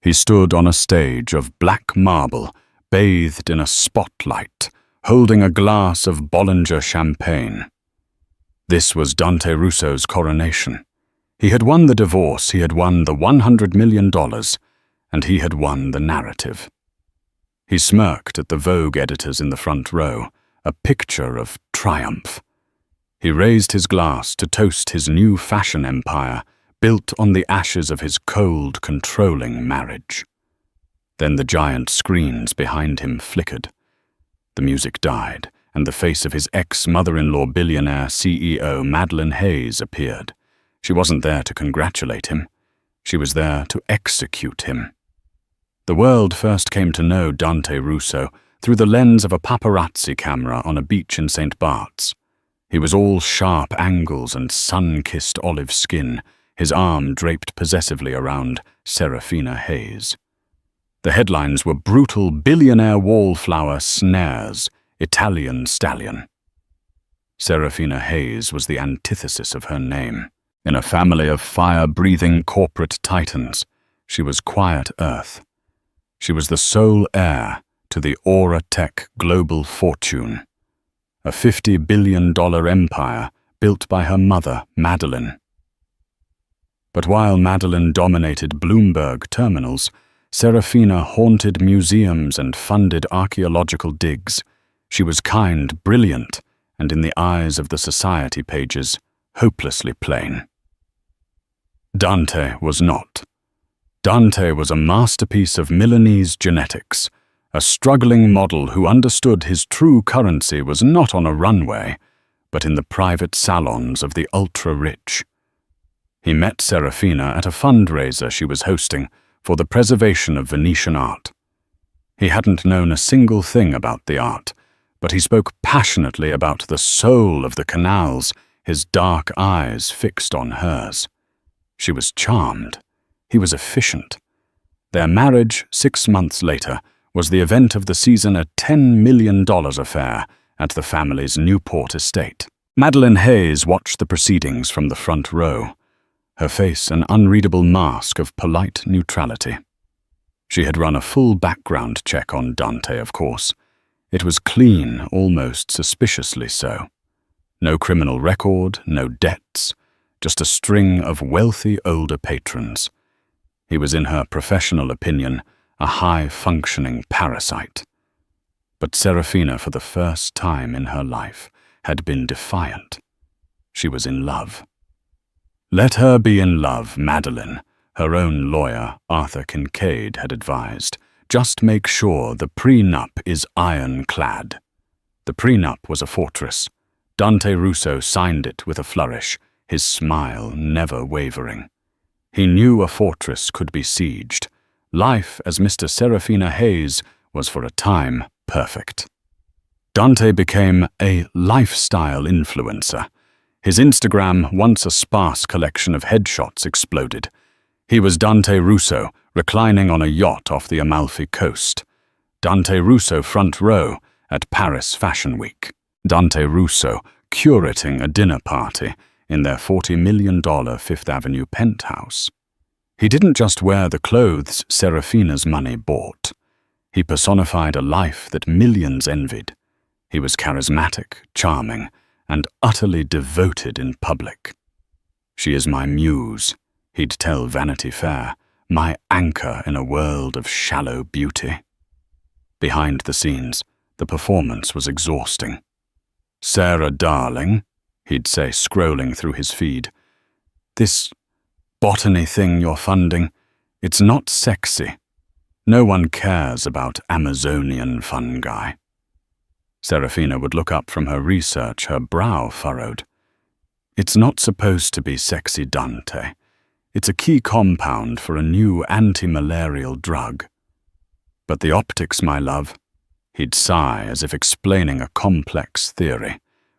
He stood on a stage of black marble, bathed in a spotlight, holding a glass of Bollinger champagne. This was Dante Russo's coronation. He had won the divorce, he had won the $100 million, and he had won the narrative. He smirked at the Vogue editors in the front row, a picture of triumph. He raised his glass to toast his new fashion empire, built on the ashes of his cold, controlling marriage. Then the giant screens behind him flickered. The music died, and the face of his ex-mother-in-law billionaire CEO Madeline Hayes appeared. She wasn't there to congratulate him. She was there to execute him. The world first came to know Dante Russo through the lens of a paparazzi camera on a beach in St. Bart's. He was all sharp angles and sun-kissed olive skin, his arm draped possessively around Serafina Hayes. The headlines were brutal billionaire wallflower snares, Italian stallion. Serafina Hayes was the antithesis of her name. In a family of fire-breathing corporate titans, she was quiet earth. She was the sole heir to the Aura Tech global fortune, a $50 billion empire built by her mother, Madeline. But while Madeline dominated Bloomberg terminals, Serafina haunted museums and funded archaeological digs. She was kind, brilliant, and in the eyes of the society pages, hopelessly plain. Dante was not. Dante was a masterpiece of Milanese genetics, a struggling model who understood his true currency was not on a runway, but in the private salons of the ultra-rich. He met Serafina at a fundraiser she was hosting for the preservation of Venetian art. He hadn't known a single thing about the art, but he spoke passionately about the soul of the canals, his dark eyes fixed on hers. She was charmed. He was efficient. Their marriage, 6 months later, was the event of the season, a $10 million affair at the family's Newport estate. Madeline Hayes watched the proceedings from the front row, her face an unreadable mask of polite neutrality. She had run a full background check on Dante, of course. It was clean, almost suspiciously so. No criminal record, no debts, just a string of wealthy older patrons. He was, in her professional opinion, a high-functioning parasite. But Serafina, for the first time in her life, had been defiant. She was in love. Let her be in love, Madeline, her own lawyer, Arthur Kincaid, had advised. Just make sure the prenup is ironclad. The prenup was a fortress. Dante Russo signed it with a flourish, his smile never wavering. He knew a fortress could be sieged. Life as Mr. Serafina Hayes was for a time perfect. Dante became a lifestyle influencer. His Instagram, once a sparse collection of headshots, exploded. He was Dante Russo, reclining on a yacht off the Amalfi coast. Dante Russo front row at Paris Fashion Week. Dante Russo curating a dinner party in their $40 million Fifth Avenue penthouse. He didn't just wear the clothes Serafina's money bought. He personified a life that millions envied. He was charismatic, charming, and utterly devoted in public. She is my muse, he'd tell Vanity Fair, my anchor in a world of shallow beauty. Behind the scenes, the performance was exhausting. Sarah, darling, he'd say, scrolling through his feed, this botany thing you're funding, it's not sexy. No one cares about Amazonian fungi. Serafina would look up from her research, her brow furrowed. It's not supposed to be sexy, Dante. It's a key compound for a new anti-malarial drug. But the optics, my love. He'd sigh as if explaining a complex theory.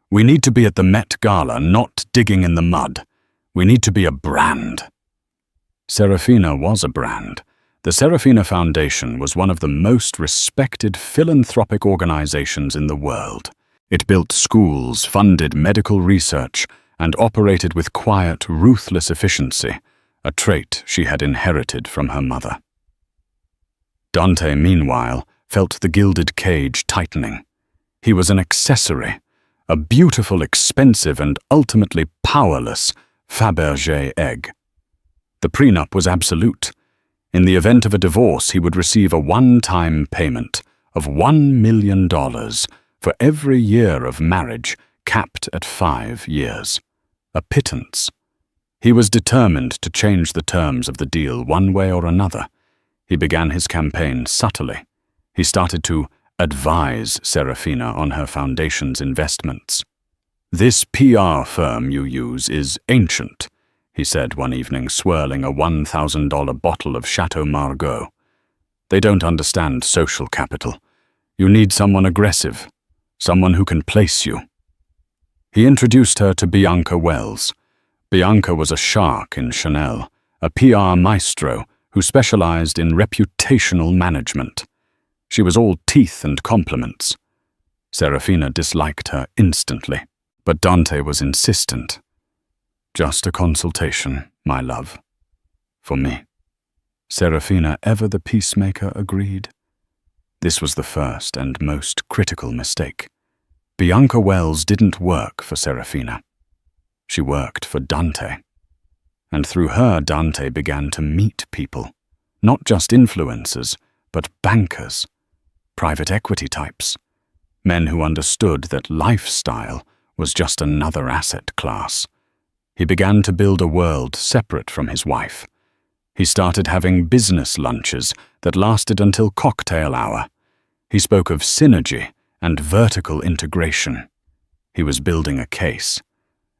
We need to be at the Met Gala, not digging in the mud. We need to be a brand. Serafina was a brand. The Serafina Foundation was one of the most respected philanthropic organizations in the world. It built schools, funded medical research, and operated with quiet, ruthless efficiency, a trait she had inherited from her mother. Dante, meanwhile, felt the gilded cage tightening. He was an accessory, a beautiful, expensive, and ultimately powerless Fabergé egg. The prenup was absolute. In the event of a divorce, he would receive a one-time payment of $1 million for every year of marriage, capped at 5 years. A pittance. He was determined to change the terms of the deal one way or another. He began his campaign subtly. He started to advise Serafina on her foundation's investments. "This PR firm you use is ancient," he said one evening, swirling a $1,000 bottle of Chateau Margaux. "They don't understand social capital. You need someone aggressive, someone who can place you." He introduced her to Bianca Wells. Bianca was a shark in Chanel, a PR maestro who specialized in reputational management. She was all teeth and compliments. Serafina disliked her instantly, but Dante was insistent. "Just a consultation, my love. For me." Serafina, ever the peacemaker, agreed. This was the first and most critical mistake. Bianca Wells didn't work for Serafina. She worked for Dante. And through her, Dante began to meet people. Not just influencers, but bankers, private equity types, men who understood that lifestyle was just another asset class. He began to build a world separate from his wife. He started having business lunches that lasted until cocktail hour. He spoke of synergy and vertical integration. He was building a case.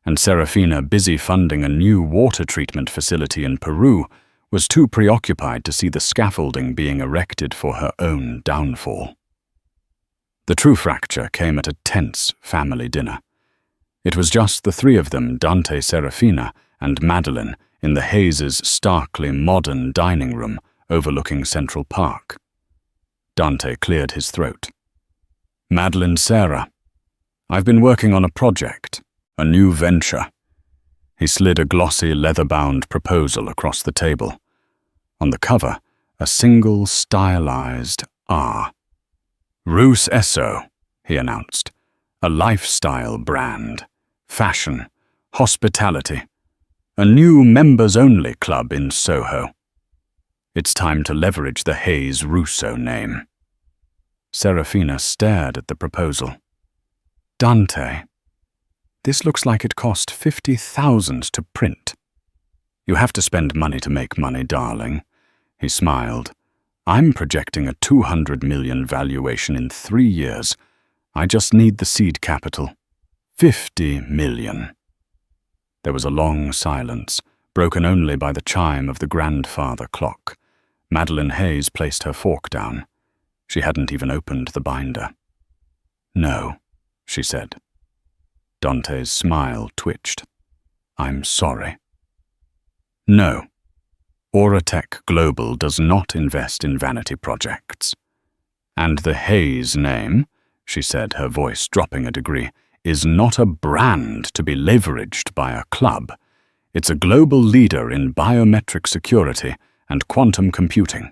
And Serafina, busy funding a new water treatment facility in Peru, was too preoccupied to see the scaffolding being erected for her own downfall. The true fracture came at a tense family dinner. It was just the three of them, Dante, Serafina, and Madeline, in the Hayes' starkly modern dining room overlooking Central Park. Dante cleared his throat. "Madeline, Sarah, I've been working on a project, a new venture." He slid a glossy, leather-bound proposal across the table. On the cover, a single stylized R. "Rus Esso," he announced. "A lifestyle brand. Fashion. Hospitality. A new members-only club in Soho. It's time to leverage the Hayes Russo name." Serafina stared at the proposal. "Dante, this looks like it cost $50,000 to print." "You have to spend money to make money, darling," he smiled. "I'm projecting a $200 million valuation in 3 years. I just need the seed capital. $50 million. There was a long silence, broken only by the chime of the grandfather clock. Madeline Hayes placed her fork down. She hadn't even opened the binder. "No," she said. Dante's smile twitched. "I'm sorry." "No. Auratech Global does not invest in vanity projects. And the Hayes name," she said, her voice dropping a degree, "is not a brand to be leveraged by a club. It's a global leader in biometric security and quantum computing."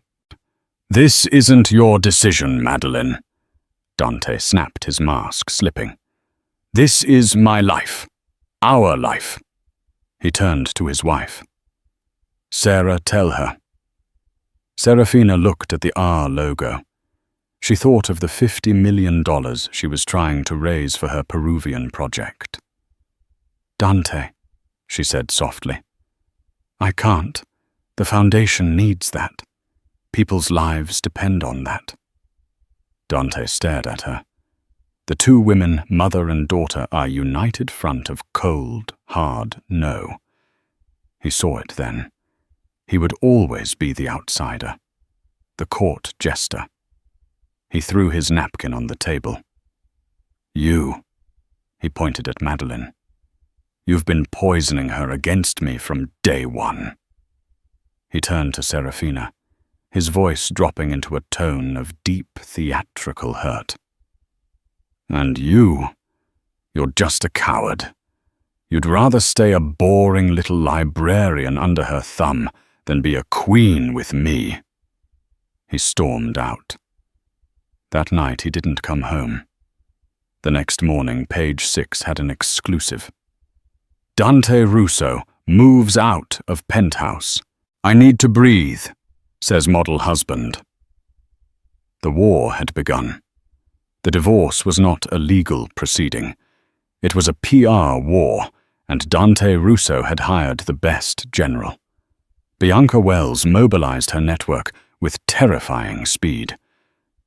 "This isn't your decision, Madeline." Dante snapped his mask, slipping. "This is my life. Our life." He turned to his wife. "Sarah, tell her." Serafina looked at the R logo. She thought of the $50 million she was trying to raise for her Peruvian project. "Dante," she said softly. "I can't. The foundation needs that. People's lives depend on that." Dante stared at her. The two women, mother and daughter, are united front of cold, hard no. He saw it then. He would always be the outsider, the court jester. He threw his napkin on the table. "You," he pointed at Madeline. "You've been poisoning her against me from day one." He turned to Serafina, his voice dropping into a tone of deep theatrical hurt. "And you're just a coward. You'd rather stay a boring little librarian under her thumb than be a queen with me." He stormed out. That night he didn't come home. The next morning, Page 6 had an exclusive. Dante Russo moves out of penthouse. I need to breathe, says model husband. The war had begun. The divorce was not a legal proceeding. It was a PR war, and Dante Russo had hired the best general. Bianca Wells mobilized her network with terrifying speed.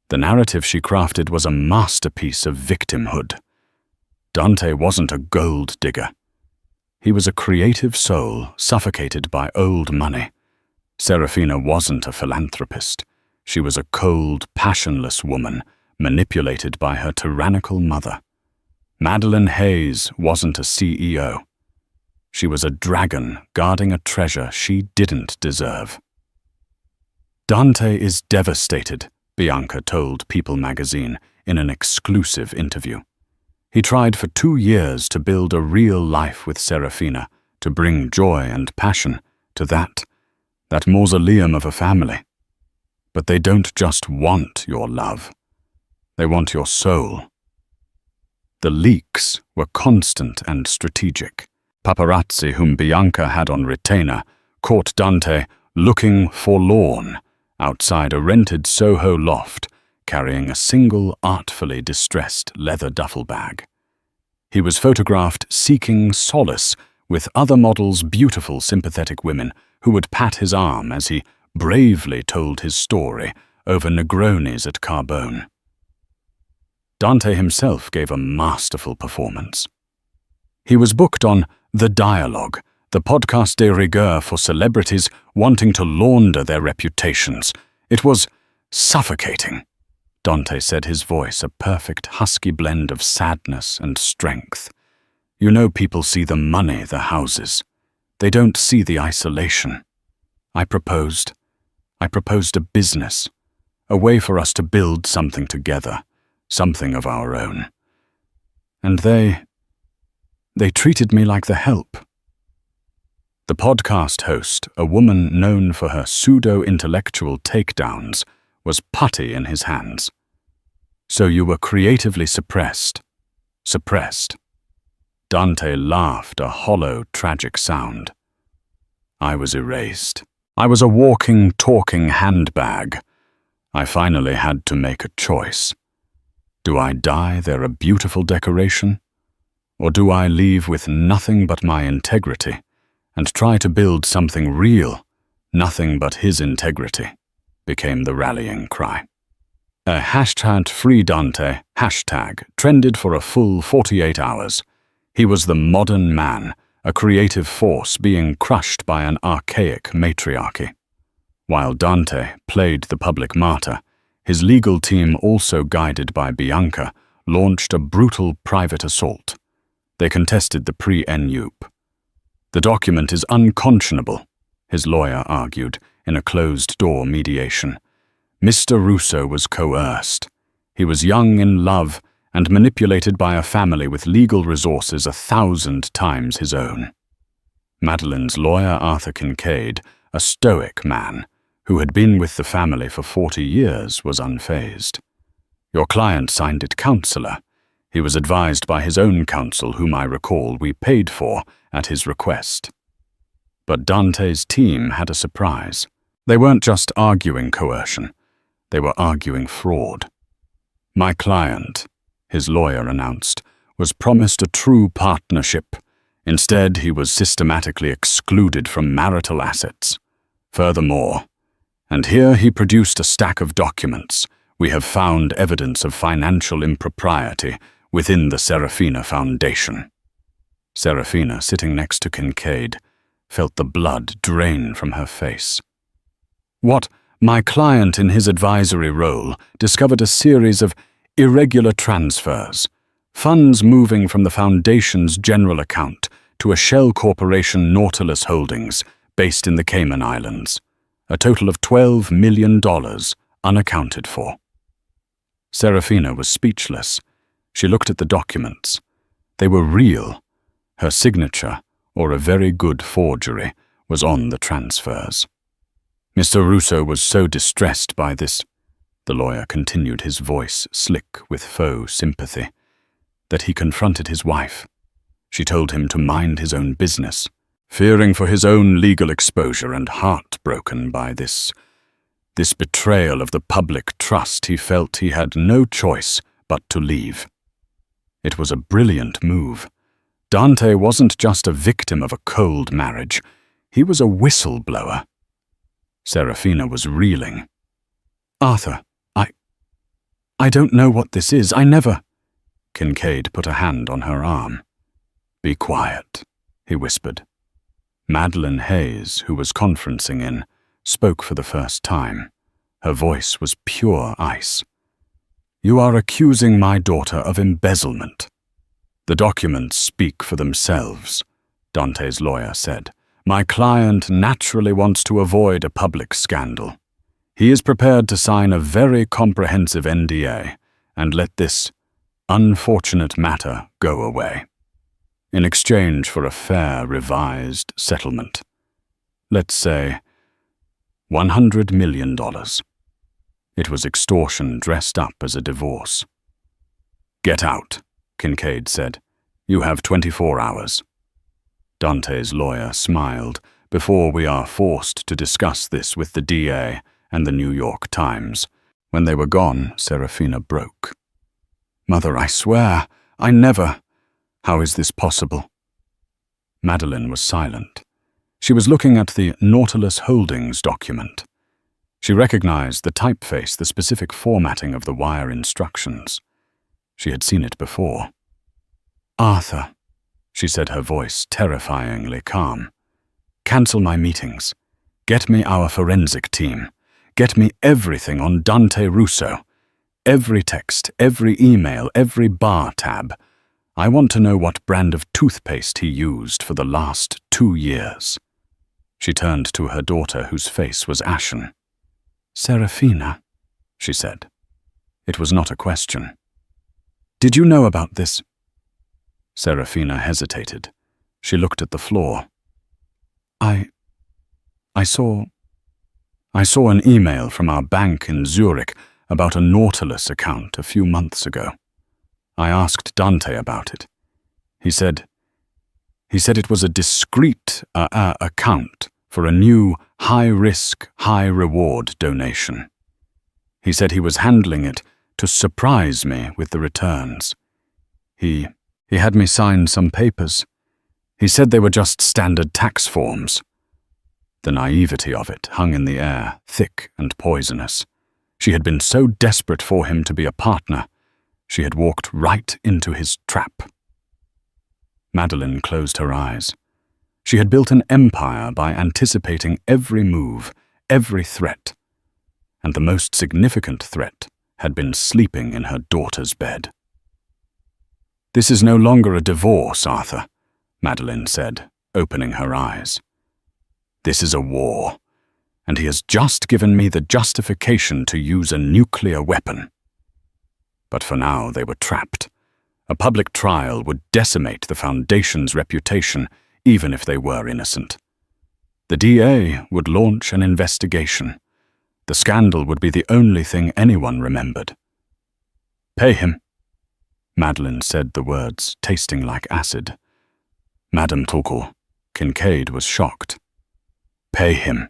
The narrative she crafted was a masterpiece of victimhood. Dante wasn't a gold digger. He was a creative soul suffocated by old money. Serafina wasn't a philanthropist. She was a cold, passionless woman manipulated by her tyrannical mother. Madeleine Hayes wasn't a CEO. She was a dragon guarding a treasure she didn't deserve. Dante is devastated, Bianca told People magazine in an exclusive interview. He tried for 2 years to build a real life with Serafina, to bring joy and passion to that mausoleum of a family. But they don't just want your love. They want your soul. The leaks were constant and strategic. Paparazzi whom Bianca had on retainer caught Dante looking forlorn outside a rented Soho loft, carrying a single artfully distressed leather duffel bag. He was photographed seeking solace with other models, beautiful, sympathetic women who would pat his arm as he bravely told his story over Negronis at Carbone. Dante himself gave a masterful performance. He was booked on The Dialogue, the podcast de rigueur for celebrities wanting to launder their reputations. It was suffocating. Dante said, his voice a perfect husky blend of sadness and strength. You know, people see the money, the houses. They don't see the isolation. I proposed a business, a way for us to build something together, something of our own. And they treated me like the help. The podcast host, a woman known for her pseudo-intellectual takedowns, was putty in his hands. So you were creatively suppressed. Dante laughed, a hollow, tragic sound. I was erased. I was a walking, talking handbag. I finally had to make a choice. Do I die there a beautiful decoration? Or do I leave with nothing but my integrity and try to build something real? Nothing but his integrity became the rallying cry. A #FreeDante hashtag trended for a full 48 hours. He was the modern man, a creative force being crushed by an archaic matriarchy. While Dante played the public martyr, his legal team, also guided by Bianca, launched a brutal private assault. They contested the pre-nup. The document is unconscionable, his lawyer argued in a closed-door mediation. Mr. Russo was coerced. He was young in love and manipulated by a family with legal resources 1,000 times his own. Madeleine's lawyer, Arthur Kincaid, a stoic man who had been with the family for 40 years, was unfazed. Your client signed it counselor. He was advised by his own counsel, whom I recall we paid for at his request. But Dante's team had a surprise. They weren't just arguing coercion. They were arguing fraud. My client, his lawyer announced, was promised a true partnership. Instead, he was systematically excluded from marital assets. Furthermore, and here he produced a stack of documents, we have found evidence of financial impropriety within the Serafina Foundation. Serafina, sitting next to Kincaid, felt the blood drain from her face. What my client in his advisory role discovered a series of irregular transfers, funds moving from the Foundation's general account to a shell corporation, Nautilus Holdings, based in the Cayman Islands, a total of $12 million unaccounted for. Serafina was speechless. She looked at the documents. They were real. Her signature, or a very good forgery, was on the transfers. Mr. Russo was so distressed by this, the lawyer continued, his voice slick with faux sympathy, that he confronted his wife. She told him to mind his own business, fearing for his own legal exposure and heartbroken by this betrayal of the public trust. He felt he had no choice but to leave. It was a brilliant move. Dante wasn't just a victim of a cold marriage. He was a whistleblower. Serafina was reeling. "Arthur, I don't know what this is. I never—" Kincaid put a hand on her arm. "Be quiet," he whispered. Madeline Hayes, who was conferencing in, spoke for the first time. Her voice was pure ice. "You are accusing my daughter of embezzlement." "The documents speak for themselves," Dante's lawyer said. "My client naturally wants to avoid a public scandal. He is prepared to sign a very comprehensive NDA and let this unfortunate matter go away, in exchange for a fair, revised settlement. Let's say $100 million. It was extortion dressed up as a divorce. "Get out," Kincaid said. "You have 24 hours. Dante's lawyer smiled. "Before we are forced to discuss this with the DA and the New York Times." When they were gone, Serafina broke. "Mother, I swear, I never— How is this possible?" Madeline was silent. She was looking at the Nautilus Holdings document. She recognized the typeface, the specific formatting of the wire instructions. She had seen it before. "Arthur," she said, her voice terrifyingly calm. "Cancel my meetings. Get me our forensic team. Get me everything on Dante Russo. Every text, every email, every bar tab. I want to know what brand of toothpaste he used for the last 2 years. She turned to her daughter, whose face was ashen. "Serafina," she said. It was not a question. "Did you know about this?" Serafina hesitated. She looked at the floor. I saw an email from our bank in Zurich about a Nautilus account a few months ago. I asked Dante about it. He said it was a discreet account for a new high-risk, high-reward donation. He said he was handling it to surprise me with the returns. He had me sign some papers. He said they were just standard tax forms. The naivety of it hung in the air, thick and poisonous. She had been so desperate for him to be a partner. She had walked right into his trap. Madeline closed her eyes. She had built an empire by anticipating every move, every threat. And the most significant threat had been sleeping in her daughter's bed. "This is no longer a divorce, Arthur," Madeline said, opening her eyes. "This is a war, and he has just given me the justification to use a nuclear weapon." But for now they were trapped. A public trial would decimate the Foundation's reputation, even if they were innocent. The DA would launch an investigation. The scandal would be the only thing anyone remembered. "Pay him," Madeline said, the words tasting like acid. "Madame Tuchel," Kincaid was shocked. "Pay him.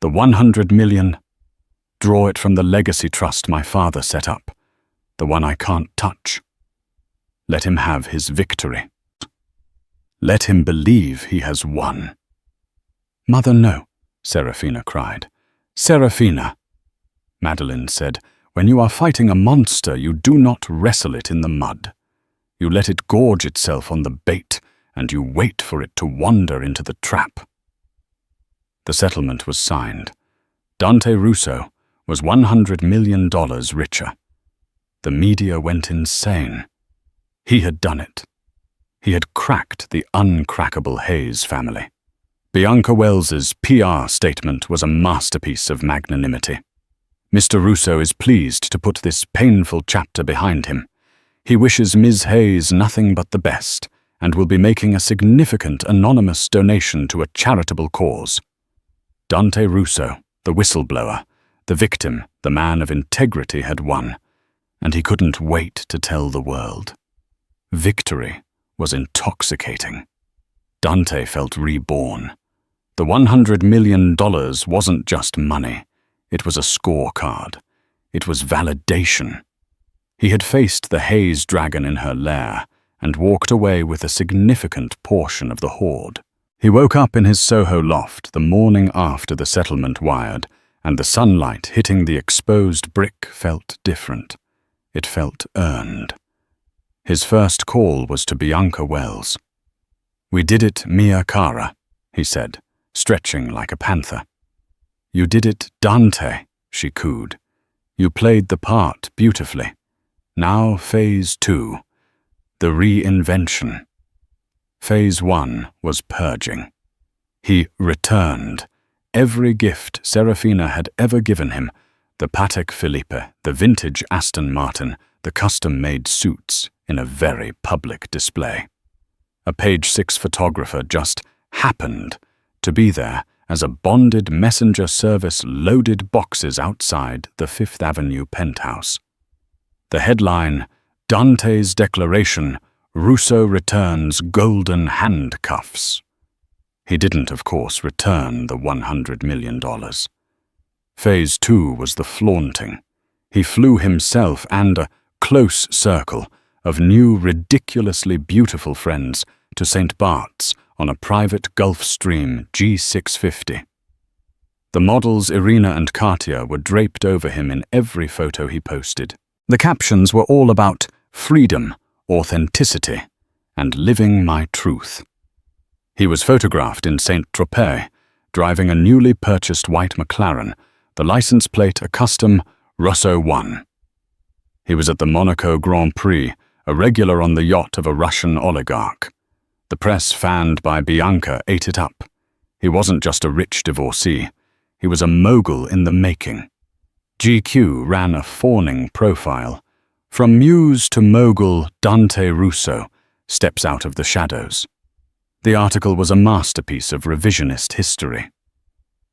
The 100 million, draw it from the legacy trust my father set up, the one I can't touch. Let him have his victory. Let him believe he has won." "Mother, no," Serafina cried. "Serafina," Madeline said, "when you are fighting a monster, you do not wrestle it in the mud. You let it gorge itself on the bait, and you wait for it to wander into the trap." The settlement was signed. Dante Russo was $100 million richer. The media went insane. He had done it. He had cracked the uncrackable Hayes family. Bianca Wells's PR statement was a masterpiece of magnanimity. "Mr. Russo is pleased to put this painful chapter behind him. He wishes Ms. Hayes nothing but the best and will be making a significant anonymous donation to a charitable cause. Dante Russo, the whistleblower, the victim, the man of integrity had won, and he couldn't wait to tell the world. Victory was intoxicating. Dante felt reborn. The $100 million wasn't just money. It was a scorecard. It was validation. He had faced the haze dragon in her lair and walked away with a significant portion of the hoard. He woke up in his Soho loft the morning after the settlement wired, and the sunlight hitting the exposed brick felt different. It felt earned. His first call was to Bianca Wells. "We did it, mia cara," he said, stretching like a panther. "You did it, Dante," she cooed. "You played the part beautifully. Now phase 2, the reinvention." Phase 1 was purging. He returned every gift Serafina had ever given him, the Patek Philippe, the vintage Aston Martin, the custom-made suits, in a very public display. A Page 6 photographer just happened to be there as a bonded messenger service loaded boxes outside the Fifth Avenue penthouse. The headline, "Dante's Declaration, Rousseau returns golden handcuffs." He didn't, of course, return the $100 million. Phase 2 was the flaunting. He flew himself and a close circle of new, ridiculously beautiful friends to St. Bart's on a private Gulfstream G650. The models Irina and Katia were draped over him in every photo he posted. The captions were all about freedom, authenticity, and living my truth. He was photographed in Saint-Tropez, driving a newly purchased white McLaren, the license plate a custom Rousseau 1. He was at the Monaco Grand Prix, a regular on the yacht of a Russian oligarch. The press, fanned by Bianca, ate it up. He wasn't just a rich divorcee. He was a mogul in the making. GQ ran a fawning profile. From muse to mogul, Dante Rousseau steps out of the shadows. The article was a masterpiece of revisionist history.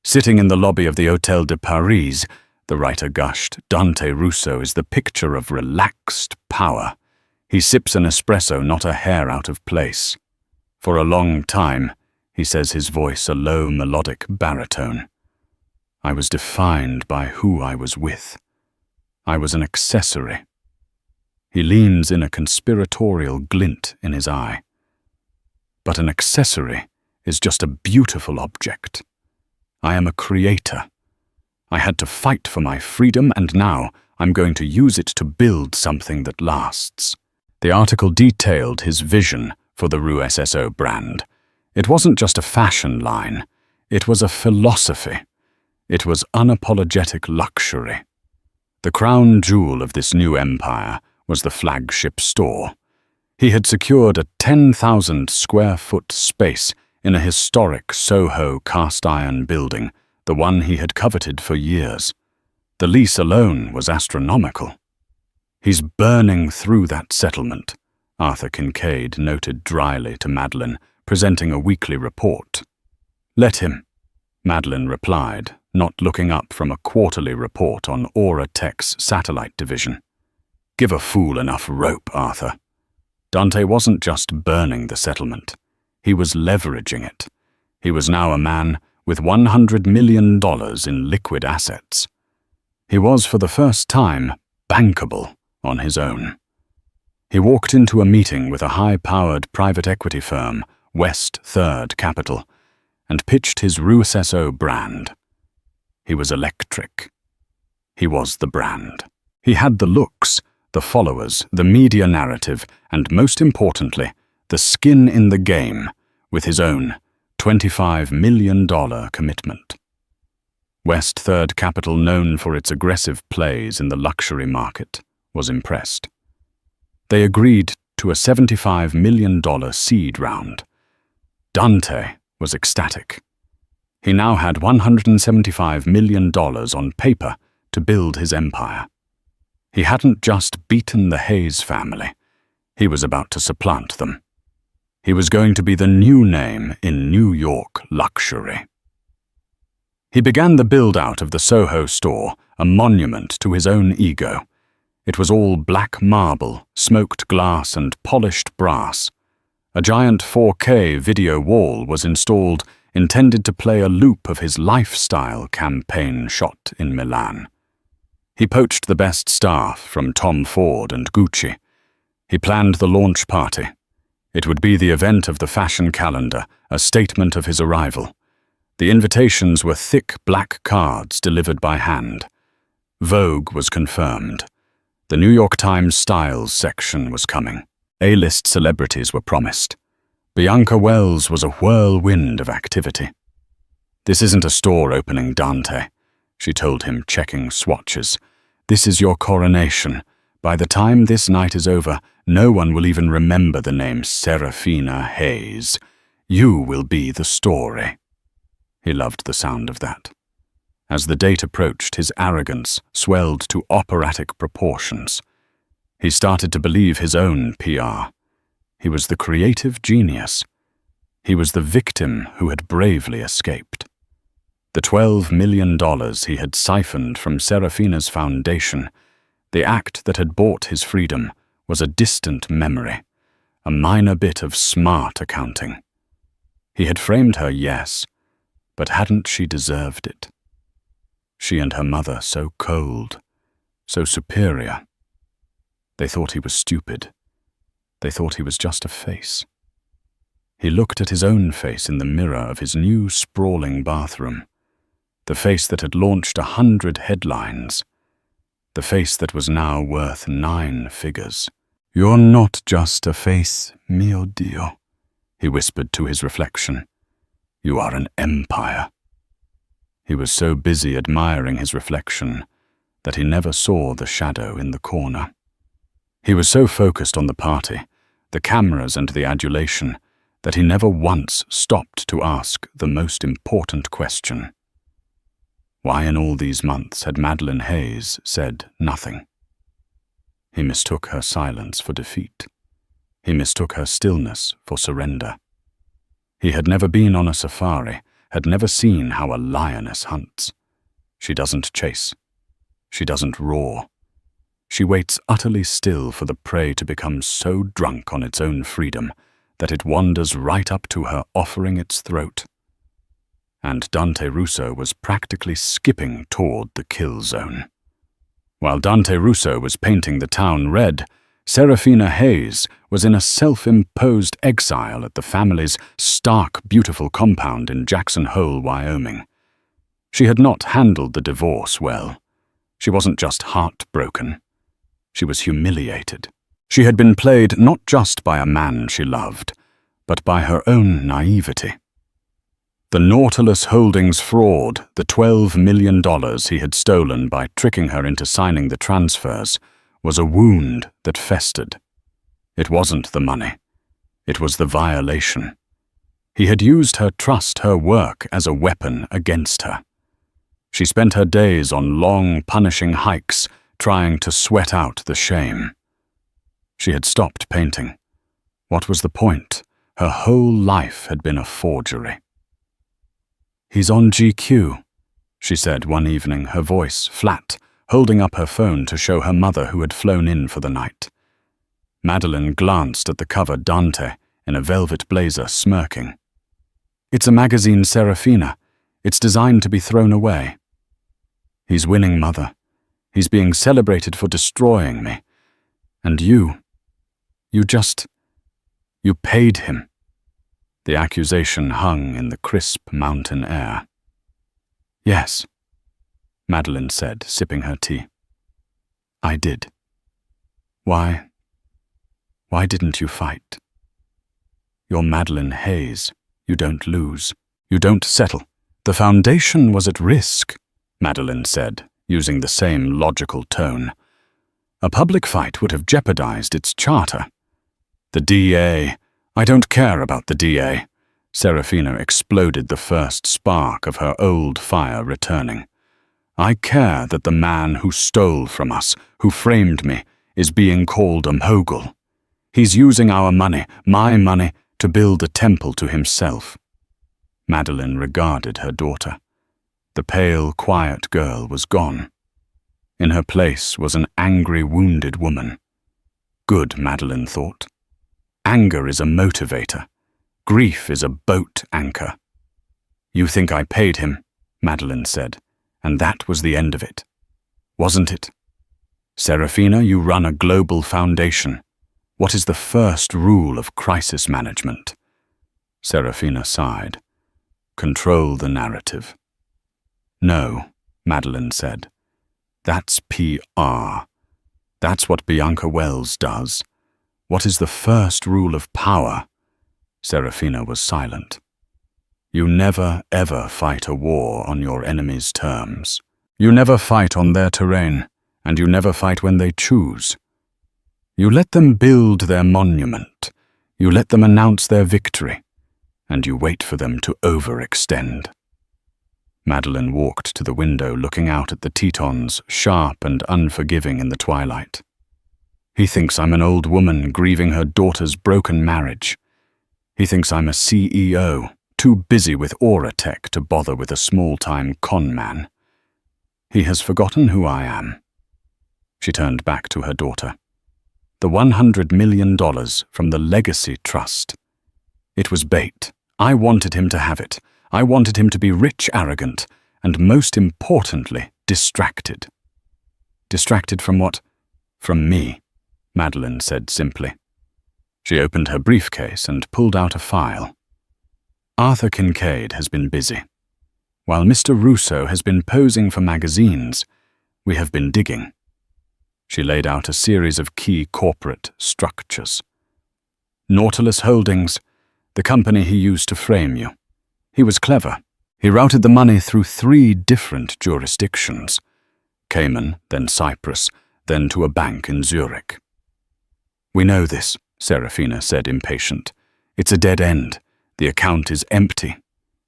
Sitting in the lobby of the Hôtel de Paris, the writer gushed, Dante Rousseau is the picture of relaxed power. He sips an espresso, not a hair out of place. For a long time, he says, his voice a low melodic baritone, I was defined by who I was with. I was an accessory. He leans in a conspiratorial glint in his eye. But an accessory is just a beautiful object. I am a creator. I had to fight for my freedom, and now I'm going to use it to build something that lasts. The article detailed his vision for the Rue SSO brand. It wasn't just a fashion line. It was a philosophy. It was unapologetic luxury. The crown jewel of this new empire was the flagship store. He had secured a 10,000 square foot space in a historic Soho cast-iron building, the one he had coveted for years. The lease alone was astronomical. He's burning through that settlement, Arthur Kincaid noted dryly to Madeline, presenting a weekly report. Let him, Madeline replied, not looking up from a quarterly report on Aura Tech's satellite division. Give a fool enough rope, Arthur. Dante wasn't just burning the settlement. He was leveraging it. He was now a man with $100 million in liquid assets. He was, for the first time, bankable on his own. He walked into a meeting with a high-powered private equity firm, West Third Capital, and pitched his Rue SSO brand. He was electric. He was the brand. He had the looks, the followers, the media narrative, and most importantly, the skin in the game with his own $25 million commitment. West Third Capital, known for its aggressive plays in the luxury market, was impressed. They agreed to a $75 million seed round. Dante was ecstatic. He now had $175 million on paper to build his empire. He hadn't just beaten the Hayes family. He was about to supplant them. He was going to be the new name in New York luxury. He began the build-out of the Soho store, a monument to his own ego. It was all black marble, smoked glass and polished brass. A giant 4K video wall was installed, intended to play a loop of his lifestyle campaign shot in Milan. He poached the best staff from Tom Ford and Gucci. He planned the launch party. It would be the event of the fashion calendar, a statement of his arrival. The invitations were thick black cards delivered by hand. Vogue was confirmed. The New York Times Styles section was coming. A-list celebrities were promised. Bianca Wells was a whirlwind of activity. "This isn't a store opening, Dante," she told him, checking swatches. "This is your coronation. By the time this night is over, no one will even remember the name Serafina Hayes. You will be the story." He loved the sound of that. As the date approached, his arrogance swelled to operatic proportions. He started to believe his own PR. He was the creative genius. He was the victim who had bravely escaped. The $12 million he had siphoned from Serafina's foundation, the act that had bought his freedom, was a distant memory, a minor bit of smart accounting. He had framed her, yes, but hadn't she deserved it? She and her mother so cold, so superior. They thought he was stupid. They thought he was just a face. He looked at his own face in the mirror of his new sprawling bathroom, the face that had launched 100 headlines, the face that was now worth 9 figures. "You're not just a face, mio Dio," he whispered to his reflection. "You are an empire." He was so busy admiring his reflection that he never saw the shadow in the corner. He was so focused on the party, the cameras and the adulation, that he never once stopped to ask the most important question. Why in all these months had Madeleine Hayes said nothing? He mistook her silence for defeat. He mistook her stillness for surrender. He had never been on a safari, had never seen how a lioness hunts. She doesn't chase. She doesn't roar. She waits utterly still for the prey to become so drunk on its own freedom that it wanders right up to her, offering its throat. And Dante Russo was practically skipping toward the kill zone. While Dante Russo was painting the town red, Serafina Hayes was in a self-imposed exile at the family's stark, beautiful compound in Jackson Hole, Wyoming. She had not handled the divorce well. She wasn't just heartbroken. She was humiliated. She had been played not just by a man she loved, but by her own naivety. The Nautilus Holdings fraud, the $12 million he had stolen by tricking her into signing the transfers, was a wound that festered. It wasn't the money. It was the violation. He had used her trust, her work, as a weapon against her. She spent her days on long, punishing hikes, trying to sweat out the shame. She had stopped painting. What was the point? Her whole life had been a forgery. "He's on GQ," she said one evening, her voice flat, holding up her phone to show her mother who had flown in for the night. Madeleine glanced at the cover, Dante, in a velvet blazer, smirking. "It's a magazine, Serafina. It's designed to be thrown away." "He's winning, Mother. He's being celebrated for destroying me. And you paid him." The accusation hung in the crisp mountain air. "Yes," Madeleine said, sipping her tea. "I did. Why didn't you fight? You're Madeleine Hayes. You don't lose. You don't settle." "The foundation was at risk," Madeleine said, using the same logical tone. "A public fight would have jeopardized its charter." "The DA. I don't care about the DA." Serafina exploded, the first spark of her old fire returning. "I care that the man who stole from us, who framed me, is being called a mogul. He's using our money, my money, to build a temple to himself." Madeleine regarded her daughter. The pale, quiet girl was gone. In her place was an angry, wounded woman. Good, Madeline thought. Anger is a motivator. Grief is a boat anchor. You think I paid him, Madeline said, and that was the end of it. Wasn't it? Serafina, you run a global foundation. What is the first rule of crisis management? Serafina sighed. Control the narrative. No, Madeline said. That's PR. That's what Bianca Wells does. What is the first rule of power? Serafina was silent. You never, ever fight a war on your enemy's terms. You never fight on their terrain, and you never fight when they choose. You let them build their monument. You let them announce their victory, and you wait for them to overextend. Madeline walked to the window, looking out at the Tetons, sharp and unforgiving in the twilight. He thinks I'm an old woman grieving her daughter's broken marriage. He thinks I'm a CEO, too busy with Auratech to bother with a small-time con man. He has forgotten who I am. She turned back to her daughter. The $100 million from the Legacy Trust. It was bait. I wanted him to have it. I wanted him to be rich, arrogant, and most importantly, distracted. Distracted from what? From me, Madeline said simply. She opened her briefcase and pulled out a file. Arthur Kincaid has been busy. While Mr. Russo has been posing for magazines, we have been digging. She laid out a series of key corporate structures. Nautilus Holdings, the company he used to frame you. He was clever. He routed the money through 3 different jurisdictions. Cayman, then Cyprus, then to a bank in Zurich. We know this, Serafina said, impatient. It's a dead end. The account is empty.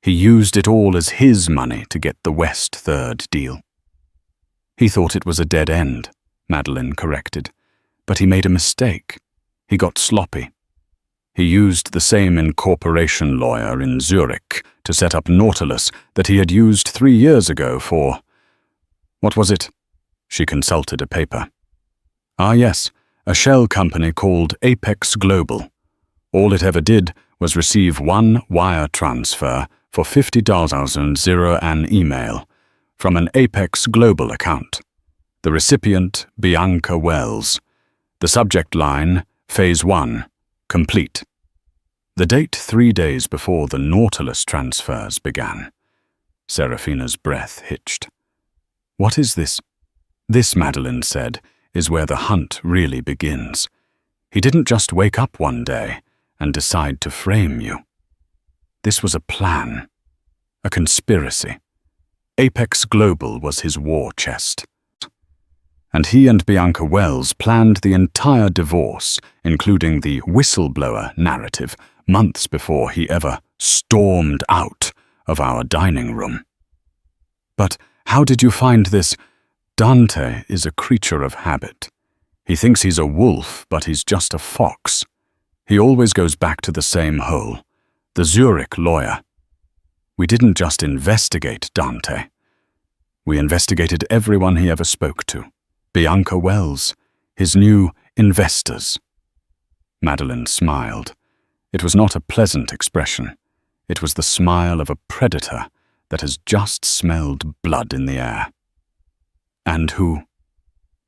He used it all as his money to get the West Third deal. He thought it was a dead end, Madeline corrected. But he made a mistake. He got sloppy. He used the same incorporation lawyer in Zurich to set up Nautilus that he had used 3 years ago for... What was it? She consulted a paper. Ah, yes, a shell company called Apex Global. All it ever did was receive 1 wire transfer for $50 and 0 an email from an Apex Global account. The recipient, Bianca Wells. The subject line, Phase 1, complete. The date 3 days before the Nautilus transfers began. Serafina's breath hitched. What is this? This, Madeline said, is where the hunt really begins. He didn't just wake up one day and decide to frame you. This was a plan, a conspiracy. Apex Global was his war chest. And he and Bianca Wells planned the entire divorce, including the whistleblower narrative, months before he ever stormed out of our dining room. But how did you find this? Dante is a creature of habit. He thinks he's a wolf, but he's just a fox. He always goes back to the same hole, the Zurich lawyer. We didn't just investigate Dante. We investigated everyone he ever spoke to. Bianca Wells, his new investors. Madeline smiled. It was not a pleasant expression. It was the smile of a predator that has just smelled blood in the air. And who?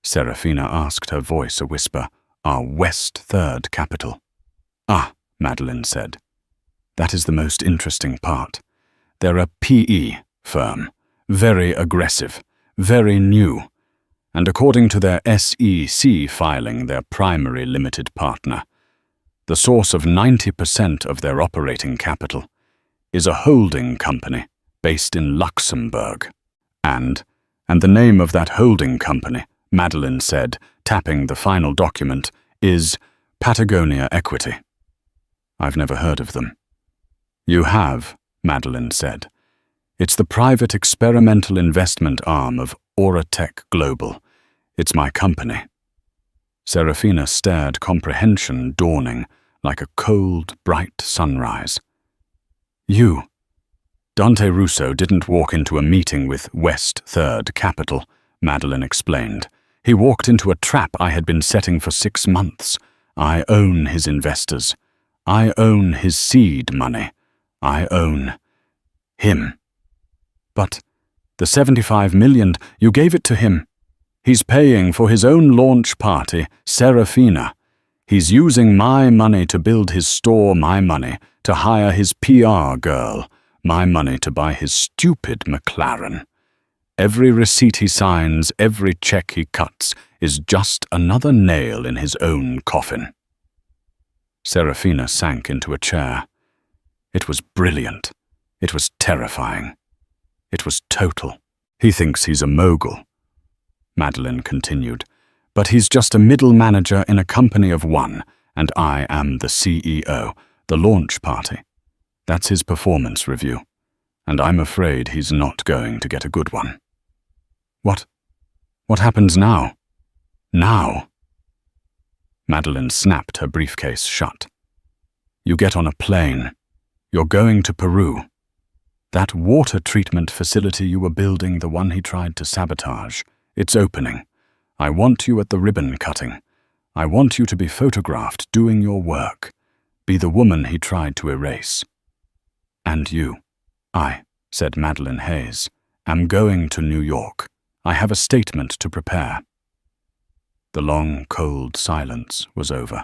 Serafina asked, her voice a whisper. Our West Third capital. Ah, Madeline said. That is the most interesting part. They're a PE firm, very aggressive, very new, and according to their SEC filing, their primary limited partner, the source of 90% of their operating capital, is a holding company based in Luxembourg. And the name of that holding company, Madeline said, tapping the final document, is Patagonia Equity. I've never heard of them. You have, Madeline said. It's the private experimental investment arm of Auratech Global. It's my company. Serafina stared, comprehension dawning like a cold, bright sunrise. You. Dante Russo didn't walk into a meeting with West Third Capital, Madeline explained. He walked into a trap I had been setting for 6 months. I own his investors. I own his seed money. I own him. But the $75 million, you gave it to him. He's paying for his own launch party, Serafina. He's using my money to build his store, my money to hire his PR girl, my money to buy his stupid McLaren. Every receipt he signs, every check he cuts, is just another nail in his own coffin. Serafina sank into a chair. It was brilliant. It was terrifying. It was total. He thinks he's a mogul, Madeline continued, but he's just a middle manager in a company of one, and I am the CEO, the launch party. That's his performance review, and I'm afraid he's not going to get a good one. What happens now? Now? Madeline snapped her briefcase shut. You get on a plane. You're going to Peru. That water treatment facility you were building, the one he tried to sabotage, it's opening. I want you at the ribbon cutting. I want you to be photographed doing your work. Be the woman he tried to erase. And you, I, said Madeline Hayes, am going to New York. I have a statement to prepare. The long, cold silence was over.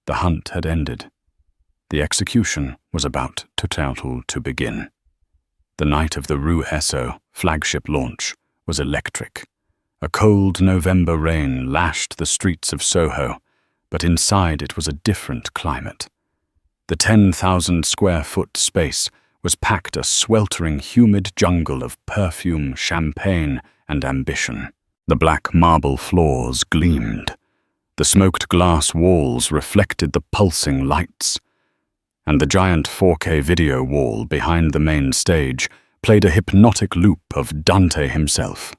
The hunt had ended. The execution was about to begin. The night of the Rue Esso flagship launch was electric. A cold November rain lashed the streets of Soho, but inside it was a different climate. The 10,000 square foot space was packed a sweltering, humid jungle of perfume, champagne, and ambition. The black marble floors gleamed. The smoked glass walls reflected the pulsing lights. And the giant 4K video wall behind the main stage played a hypnotic loop of Dante himself.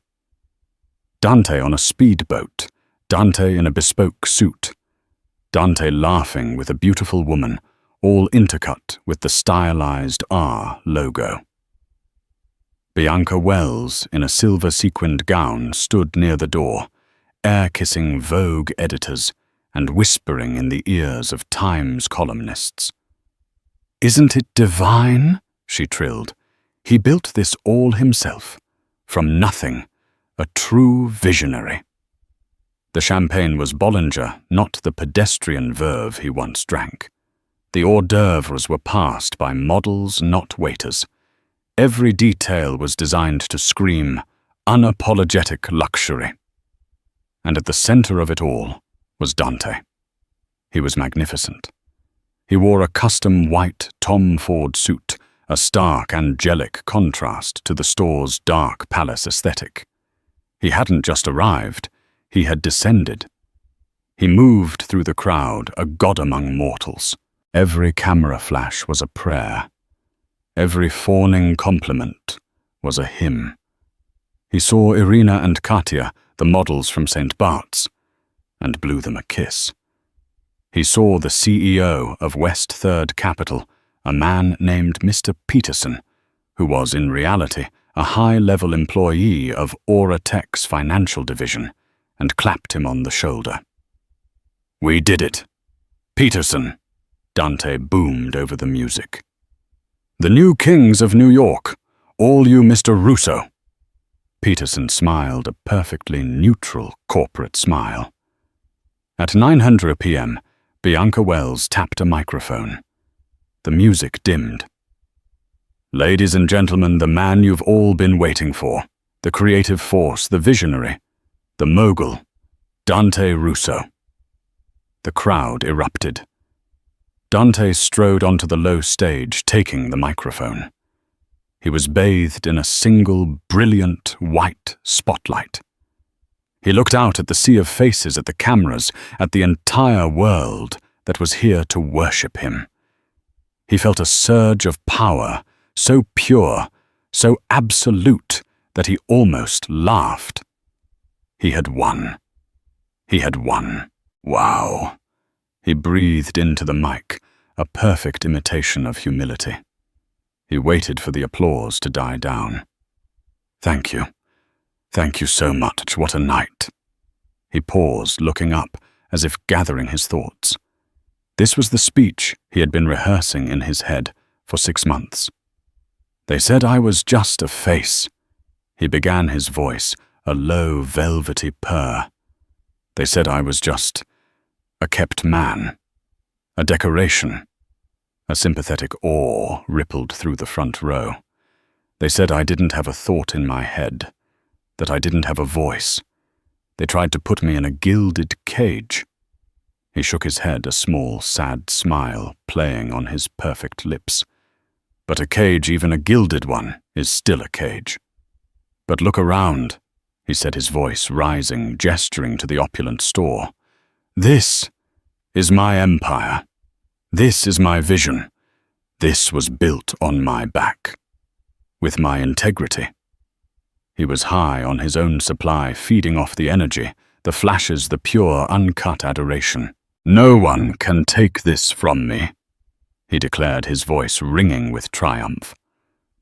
Dante on a speedboat, Dante in a bespoke suit, Dante laughing with a beautiful woman, all intercut with the stylized R logo. Bianca Wells, in a silver-sequined gown, stood near the door, air-kissing Vogue editors and whispering in the ears of Times columnists. "Isn't it divine?" she trilled. "He built this all himself, from nothing, a true visionary." The champagne was Bollinger, not the pedestrian verve he once drank. The hors d'oeuvres were passed by models, not waiters. Every detail was designed to scream unapologetic luxury. And at the center of it all was Dante. He was magnificent. He wore a custom white Tom Ford suit, a stark, angelic contrast to the store's dark palace aesthetic. He hadn't just arrived, he had descended. He moved through the crowd, a god among mortals. Every camera flash was a prayer. Every fawning compliment was a hymn. He saw Irina and Katya, the models from St. Bart's, and blew them a kiss. He saw the CEO of West Third Capital, a man named Mr. Peterson, who was in reality a high-level employee of Aura Tech's financial division, and clapped him on the shoulder. "We did it. Peterson," Dante boomed over the music. "The new kings of New York, all you Mr. Russo." Peterson smiled a perfectly neutral corporate smile. At 9:00 p.m., Bianca Wells tapped a microphone. The music dimmed. "Ladies and gentlemen, the man you've all been waiting for, the creative force, the visionary, the mogul, Dante Russo." The crowd erupted. Dante strode onto the low stage, taking the microphone. He was bathed in a single, brilliant, white spotlight. He looked out at the sea of faces, at the cameras, at the entire world that was here to worship him. He felt a surge of power, so pure, so absolute, that he almost laughed. He had won. He had won. Wow. He breathed into the mic, a perfect imitation of humility. He waited for the applause to die down. "Thank you. Thank you so much. What a night." He paused, looking up, as if gathering his thoughts. This was the speech he had been rehearsing in his head for 6 months. "They said I was just a face." He began, his voice a low, velvety purr. "They said I was just a kept man, a decoration." A sympathetic awe rippled through the front row. "They said I didn't have a thought in my head, that I didn't have a voice. They tried to put me in a gilded cage." He shook his head, a small, sad smile playing on his perfect lips. "But a cage, even a gilded one, is still a cage. But look around," he said, his voice rising, gesturing to the opulent store. "This is my empire. This is my vision. This was built on my back. With my integrity." He was high on his own supply, feeding off the energy, the flashes, the pure, uncut adoration. "No one can take this from me," he declared, his voice ringing with triumph.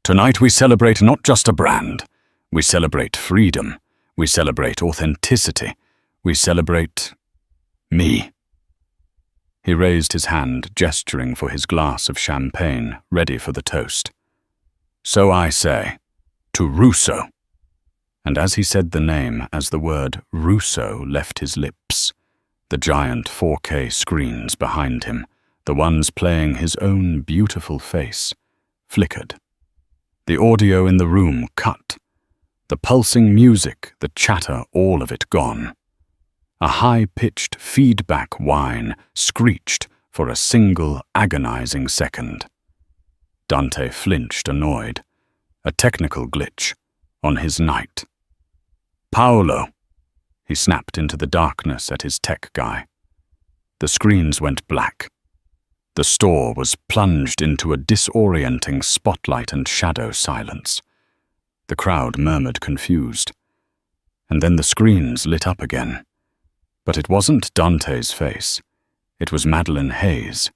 "Tonight we celebrate not just a brand. We celebrate freedom. We celebrate authenticity. We celebrate me." He raised his hand, gesturing for his glass of champagne, ready for the toast. "So I say, to Russo." And as he said the name, as the word Russo left his lips, the giant 4K screens behind him, the ones playing his own beautiful face, flickered. The audio in the room cut. The pulsing music, the chatter, all of it gone. A high-pitched feedback whine screeched for a single agonizing second. Dante flinched, annoyed. A technical glitch on his night. "Paolo!" He snapped into the darkness at his tech guy. The screens went black. The store was plunged into a disorienting spotlight and shadow silence. The crowd murmured confused. And then the screens lit up again. But it wasn't Dante's face. It was Madeline Hayes.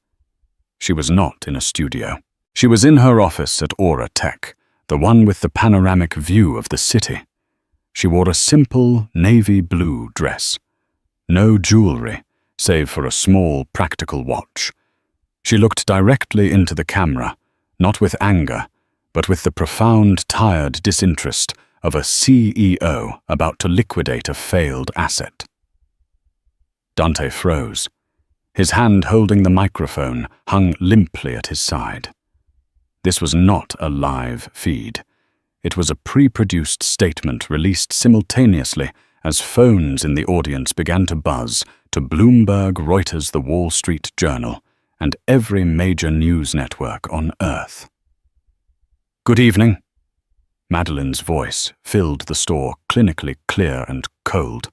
She was not in a studio. She was in her office at Aura Tech, the one with the panoramic view of the city. She wore a simple navy blue dress. No jewelry, save for a small practical watch. She looked directly into the camera, not with anger, but with the profound, tired disinterest of a CEO about to liquidate a failed asset. Dante froze. His hand holding the microphone hung limply at his side. This was not a live feed. It was a pre-produced statement released simultaneously as phones in the audience began to buzz to Bloomberg, Reuters, The Wall Street Journal, and every major news network on Earth. "Good evening." Madeline's voice filled the store, clinically clear and cold.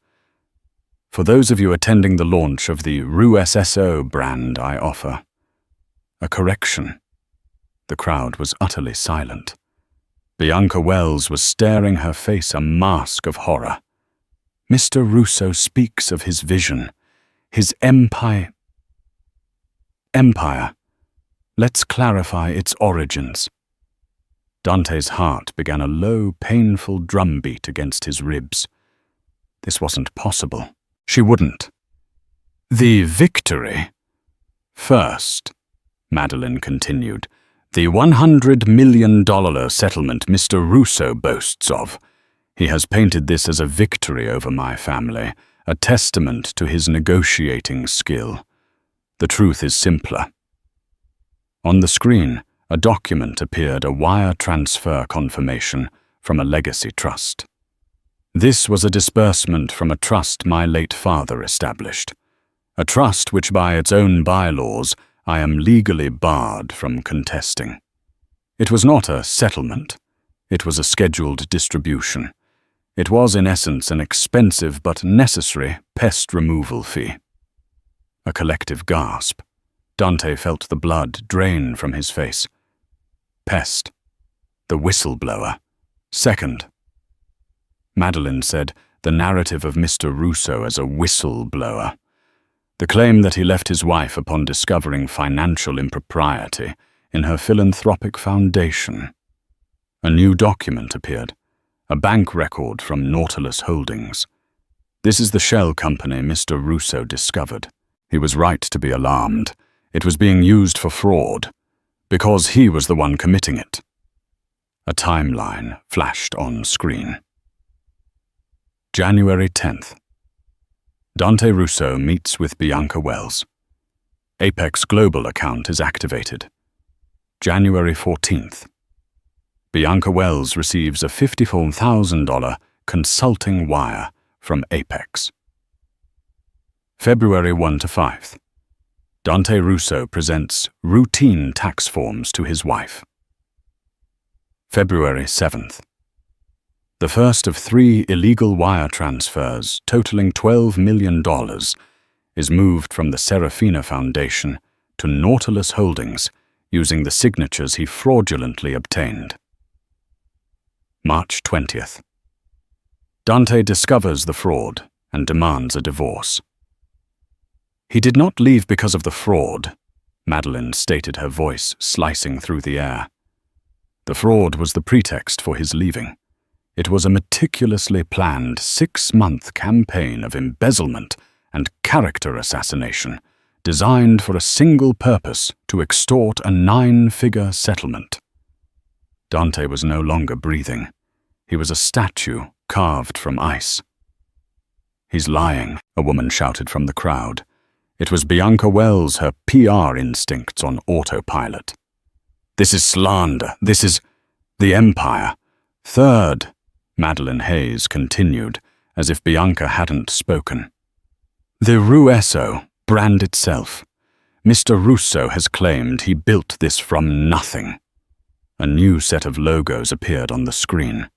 "For those of you attending the launch of the RUSSO brand I offer a correction." The crowd was utterly silent. Bianca Wells was staring, her face a mask of horror. "Mr. Russo speaks of his vision, his empire. Let's clarify its origins." Dante's heart began a low, painful drumbeat against his ribs. This wasn't possible. She wouldn't. "The victory. First," Madeline continued, "the $100 million settlement Mr. Russo boasts of. He has painted this as a victory over my family, a testament to his negotiating skill. The truth is simpler." On the screen, a document appeared, a wire transfer confirmation from a legacy trust. This was a disbursement from a trust my late father established, a trust which by its own bylaws I am legally barred from contesting. It was not a settlement. It was a scheduled distribution. It was in essence an expensive but necessary pest removal fee. A collective gasp. Dante felt the blood drain from his face. Pest. The whistleblower. Second. Madeline said, the narrative of Mr. Russo as a whistleblower. The claim that he left his wife upon discovering financial impropriety, in her philanthropic foundation. A new document appeared, a bank record from Nautilus Holdings. This is the shell company Mr. Russo discovered. He was right to be alarmed. It was being used for fraud, because he was the one committing it. A timeline flashed on screen. January 10th. Dante Russo meets with Bianca Wells. Apex Global account is activated. January 14th. Bianca Wells receives a $54,000 consulting wire from Apex. February 1 to 5th. Dante Russo presents routine tax forms to his wife. February 7th. The first of 3 illegal wire transfers totaling $12 million is moved from the Serafina Foundation to Nautilus Holdings using the signatures he fraudulently obtained. March 20th. Dante discovers the fraud and demands a divorce. He did not leave because of the fraud, Madeline stated, her voice slicing through the air. The fraud was the pretext for his leaving. It was a meticulously planned 6-month campaign of embezzlement and character assassination, designed for a single purpose: to extort a 9-figure settlement. Dante was no longer breathing. He was a statue carved from ice. "He's lying," a woman shouted from the crowd. It was Bianca Wells, her PR instincts on autopilot. "This is slander. This is the Empire." "Third," Madeline Hayes continued, as if Bianca hadn't spoken. "The Russo brand itself. Mr. Russo has claimed he built this from nothing." A new set of logos appeared on the screen.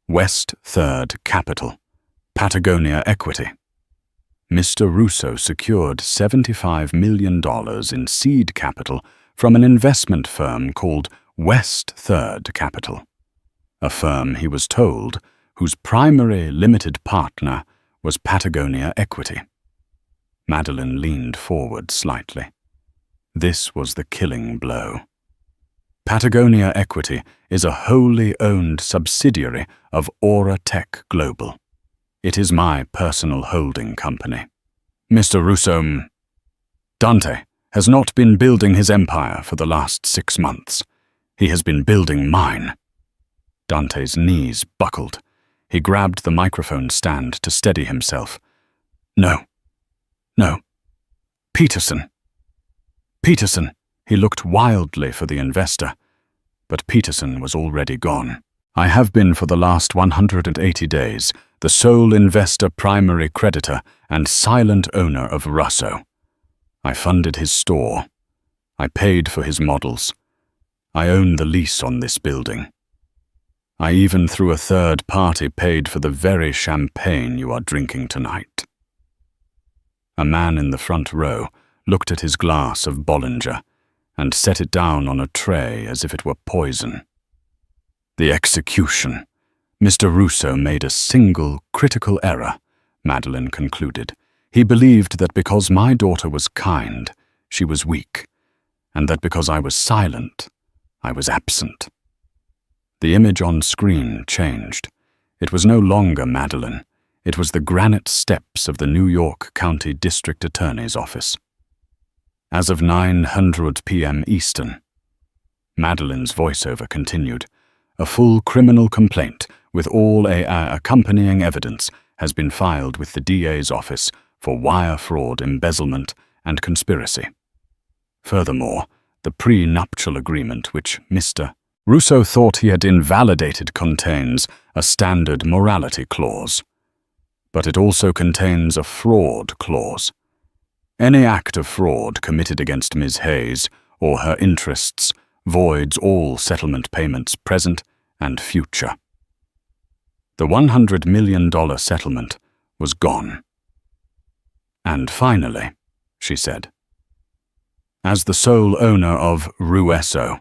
West Third Capital, Patagonia Equity. Mr. Russo secured $75 million in seed capital from an investment firm called West Third Capital, a firm, he was told, whose primary limited partner was Patagonia Equity. Madeline leaned forward slightly. This was the killing blow. Patagonia Equity is a wholly owned subsidiary of Aura Tech Global. It is my personal holding company. Mr. Russo, Dante, has not been building his empire for the last 6 months. He has been building mine. Dante's knees buckled. He grabbed the microphone stand to steady himself. No. Peterson. He looked wildly for the investor, but Peterson was already gone. "I have been for the last 180 days the sole investor, primary creditor, and silent owner of Russo. I funded his store. I paid for his models. I own the lease on this building. I even, through a third party, paid for the very champagne you are drinking tonight." A man in the front row looked at his glass of Bollinger and set it down on a tray as if it were poison. "The execution. Mr. Russo made a single critical error," Madeline concluded. "He believed that because my daughter was kind, she was weak, and that because I was silent, I was absent." The image on screen changed. It was no longer Madeline. It was the granite steps of the New York County District Attorney's office. As of 9:00 p.m. Eastern, Madeline's voiceover continued, "A full criminal complaint with all accompanying evidence has been filed with the DA's office for wire fraud, embezzlement, and conspiracy. Furthermore, the prenuptial agreement which Mr. Russo thought he had invalidated contains a standard morality clause. But it also contains a fraud clause. Any act of fraud committed against Ms. Hayes or her interests voids all settlement payments present and future." The $100 million settlement was gone. "And finally," she said, "as the sole owner of Russo,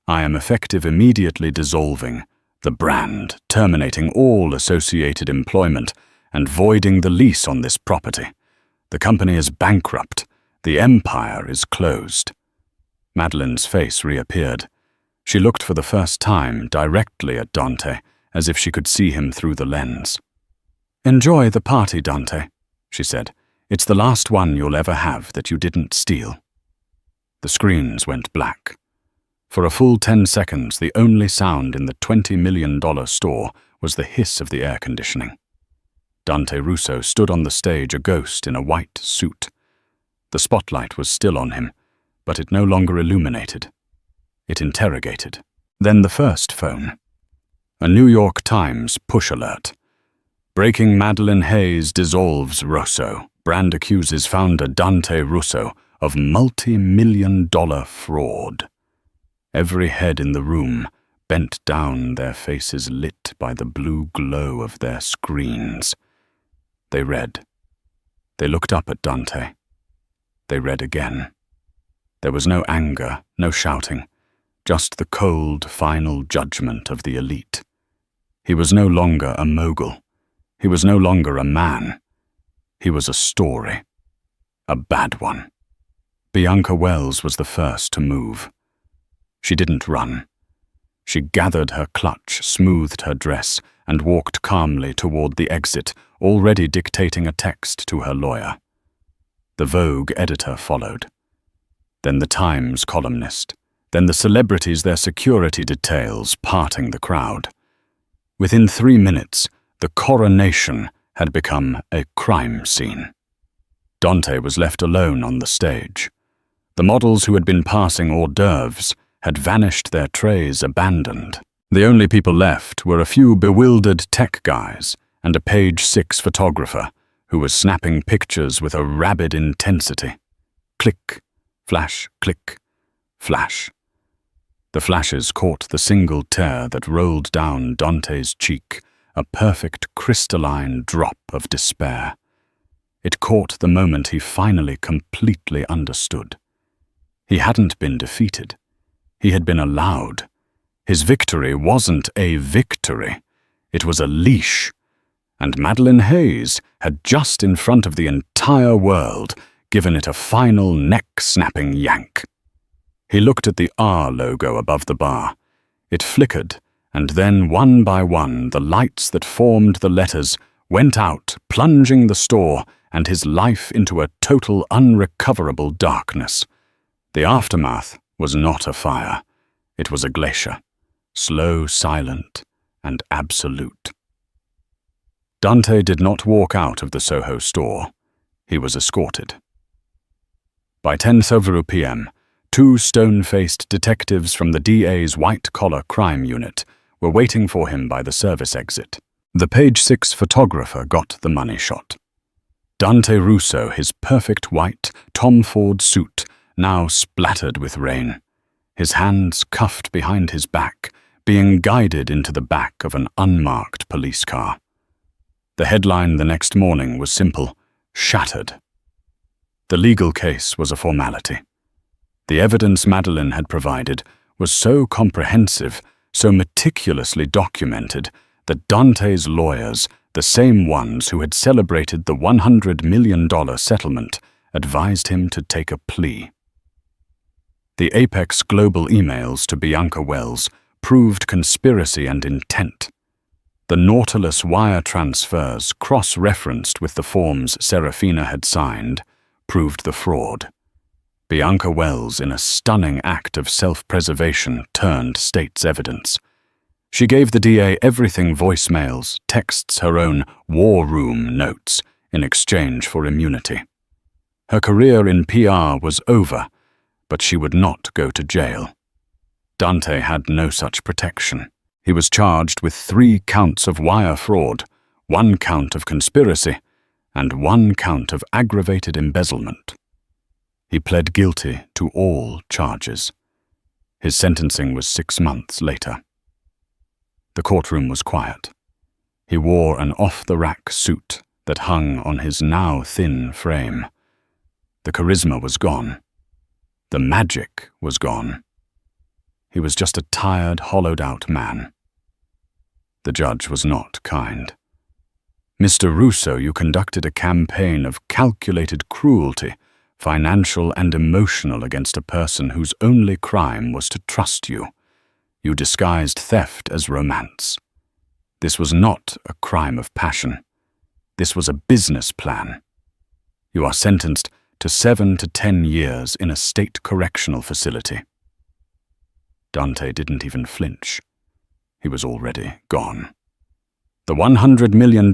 I am effective immediately dissolving the brand, terminating all associated employment, and voiding the lease on this property. The company is bankrupt. The empire is closed. Madeline's face reappeared. She looked for the first time directly at Dante, as if she could see him through the lens. "Enjoy the party, Dante," she said. "It's the last one you'll ever have that you didn't steal." The screens went black. For a full 10 seconds, the only sound in the $20 million store was the hiss of the air conditioning. Dante Russo stood on the stage, a ghost in a white suit. The spotlight was still on him, but it no longer illuminated. It interrogated. Then the first phone. A New York Times push alert. Breaking Madeleine Hayes dissolves Russo. Brand accuses founder Dante Russo of multi-million-dollar fraud. Every head in the room bent down, their faces lit by the blue glow of their screens. They read. They looked up at Dante. They read again. There was no anger, no shouting, just the cold, final judgment of the elite. He was no longer a mogul. He was no longer a man. He was a story. A bad one. Bianca Wells was the first to move. She didn't run. She gathered her clutch, smoothed her dress, and walked calmly toward the exit, already dictating a text to her lawyer. The Vogue editor followed. Then the Times columnist. Then the celebrities, their security details, parting the crowd. Within 3 minutes, the coronation had become a crime scene. Dante was left alone on the stage. The models who had been passing hors d'oeuvres had vanished, their trays abandoned. The only people left were a few bewildered tech guys and a Page 6 photographer who was snapping pictures with a rabid intensity. Click, flash, click, flash. The flashes caught the single tear that rolled down Dante's cheek, a perfect crystalline drop of despair. It caught the moment he finally completely understood. He hadn't been defeated. He had been allowed. His victory wasn't a victory. It was a leash. And Madeleine Hayes had just in front of the entire world given it a final neck-snapping yank. He looked at the R logo above the bar. It flickered, and then one by one the lights that formed the letters went out, plunging the store and his life into a total unrecoverable darkness. The aftermath was not a fire. It was a glacier, slow, silent, and absolute. Dante did not walk out of the Soho store. He was escorted. By 10:00 p.m., 2 stone-faced detectives from the DA's white-collar crime unit were waiting for him by the service exit. The Page 6 photographer got the money shot. Dante Russo, his perfect white Tom Ford suit, now splattered with rain, his hands cuffed behind his back, being guided into the back of an unmarked police car. The headline the next morning was simple: shattered. The legal case was a formality. The evidence Madeleine had provided was so comprehensive, so meticulously documented, that Dante's lawyers, the same ones who had celebrated the $100 million settlement, advised him to take a plea. The Apex Global emails to Bianca Wells proved conspiracy and intent. The Nautilus wire transfers, cross-referenced with the forms Serafina had signed, proved the fraud. Bianca Wells, in a stunning act of self-preservation, turned state's evidence. She gave the DA everything: voicemails, texts, her own war room notes, in exchange for immunity. Her career in PR was over, but she would not go to jail. Dante had no such protection. He was charged with 3 counts of wire fraud, 1 count of conspiracy, and 1 count of aggravated embezzlement. He pled guilty to all charges. His sentencing was 6 months later. The courtroom was quiet. He wore an off-the-rack suit that hung on his now thin frame. The charisma was gone. The magic was gone. He was just a tired, hollowed-out man. The judge was not kind. "Mr. Russo, you conducted a campaign of calculated cruelty, financial and emotional, against a person whose only crime was to trust you. You disguised theft as romance. This was not a crime of passion. This was a business plan. You are sentenced to 7 to 10 years in a state correctional facility." Dante didn't even flinch. He was already gone. The $100 million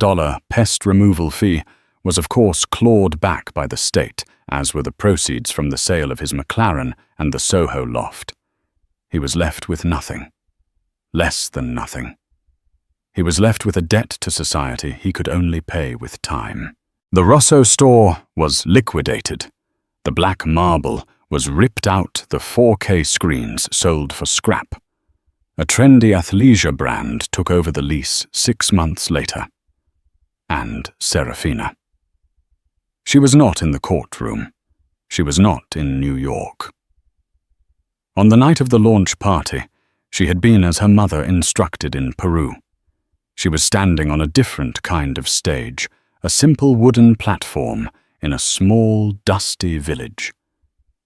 pest removal fee was of course clawed back by the state, as were the proceeds from the sale of his McLaren and the Soho loft. He was left with nothing. Less than nothing. He was left with a debt to society he could only pay with time. The Rosso store was liquidated. The black marble was ripped out, the 4K screens sold for scrap. A trendy athleisure brand took over the lease 6 months later. And Serafina. She was not in the courtroom. She was not in New York. On the night of the launch party, she had been as her mother instructed in Peru. She was standing on a different kind of stage, a simple wooden platform in a small, dusty village.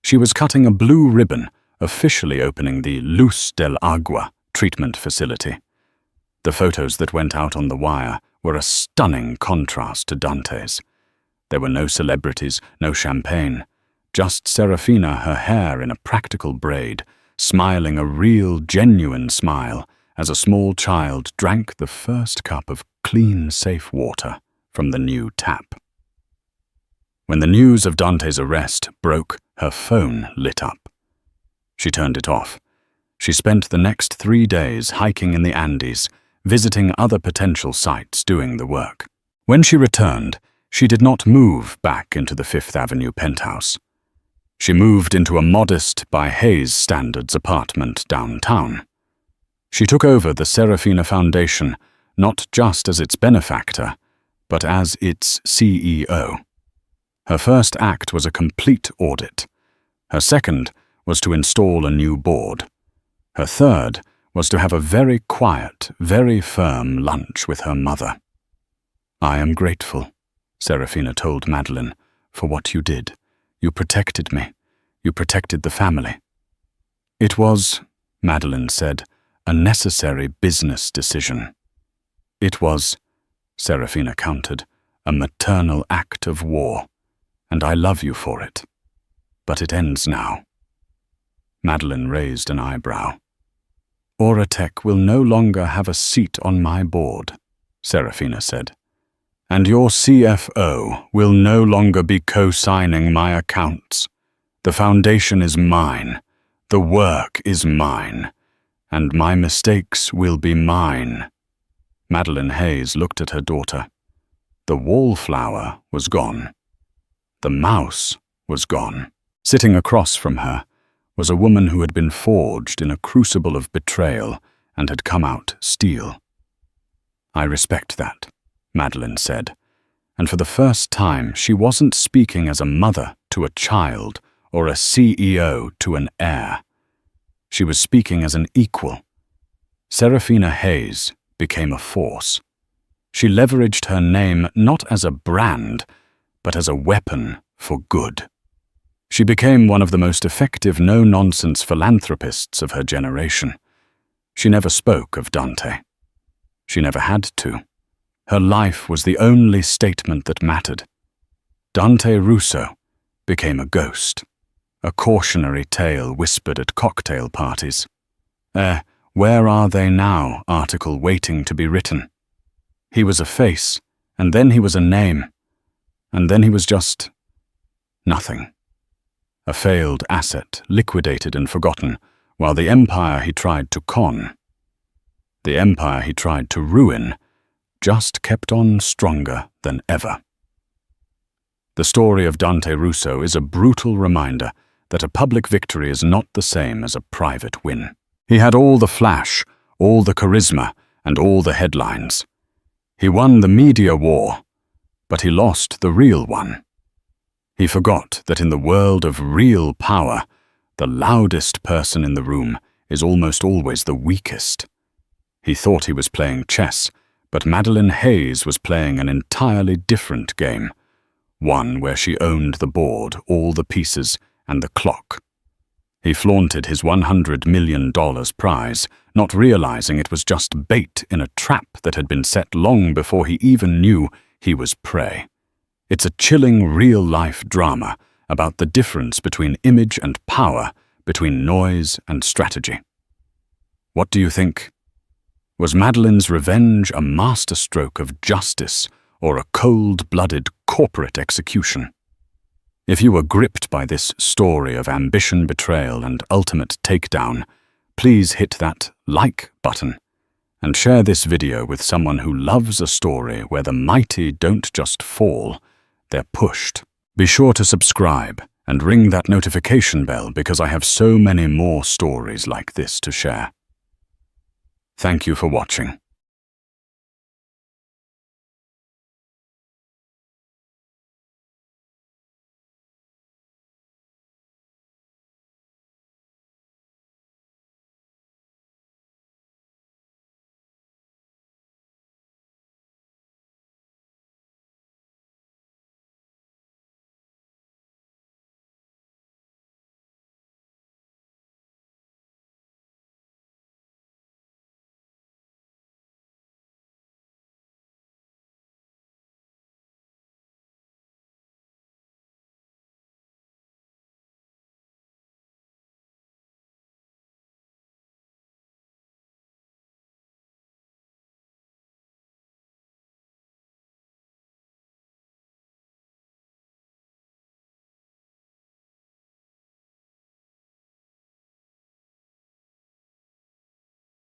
She was cutting a blue ribbon, officially opening the Luz del Agua treatment facility. The photos that went out on the wire were a stunning contrast to Dante's. There were no celebrities, no champagne, just Serafina, her hair in a practical braid, smiling a real, genuine smile as a small child drank the first cup of clean, safe water from the new tap. When the news of Dante's arrest broke, her phone lit up. She turned it off. She spent the next 3 days hiking in the Andes, visiting other potential sites, doing the work. When she returned, she did not move back into the Fifth Avenue penthouse. She moved into a modest, by Hayes standards, apartment downtown. She took over the Serafina Foundation, not just as its benefactor, but as its CEO. Her first act was a complete audit. Her second was to install a new board. Her third was to have a very quiet, very firm lunch with her mother. "I am grateful," Serafina told Madeline, "for what you did. You protected me. You protected the family." "It was," Madeline said, "a necessary business decision." "It was," Serafina countered, "a maternal act of war, and I love you for it. But it ends now." Madeline raised an eyebrow. "Oratech will no longer have a seat on my board," Serafina said. "And your CFO will no longer be co-signing my accounts. The foundation is mine, the work is mine, and my mistakes will be mine." Madeline Hayes looked at her daughter. The wallflower was gone. The mouse was gone. Sitting across from her was a woman who had been forged in a crucible of betrayal and had come out steel. "I respect that," Madeline said, and for the first time she wasn't speaking as a mother to a child or a CEO to an heir. She was speaking as an equal. Serafina Hayes became a force. She leveraged her name not as a brand, but as a weapon for good. She became one of the most effective no-nonsense philanthropists of her generation. She never spoke of Dante. She never had to. Her life was the only statement that mattered. Dante Russo became a ghost, a cautionary tale whispered at cocktail parties. Where are they now article waiting to be written. He was a face, and then he was a name, and then he was just nothing. A failed asset, liquidated and forgotten, while the empire he tried to con, the empire he tried to ruin, just kept on stronger than ever. The story of Dante Russo is a brutal reminder that a public victory is not the same as a private win. He had all the flash, all the charisma, and all the headlines. He won the media war, but he lost the real one. He forgot that in the world of real power, the loudest person in the room is almost always the weakest. He thought he was playing chess, but Madeline Hayes was playing an entirely different game, one where she owned the board, all the pieces, and the clock. He flaunted his $100 million prize, not realizing it was just bait in a trap that had been set long before he even knew he was prey. It's a chilling real-life drama about the difference between image and power, between noise and strategy. What do you think? Was Madeline's revenge a masterstroke of justice or a cold-blooded corporate execution? If you were gripped by this story of ambition, betrayal, and ultimate takedown, please hit that like button and share this video with someone who loves a story where the mighty don't just fall, they're pushed. Be sure to subscribe and ring that notification bell because I have so many more stories like this to share. Thank you for watching.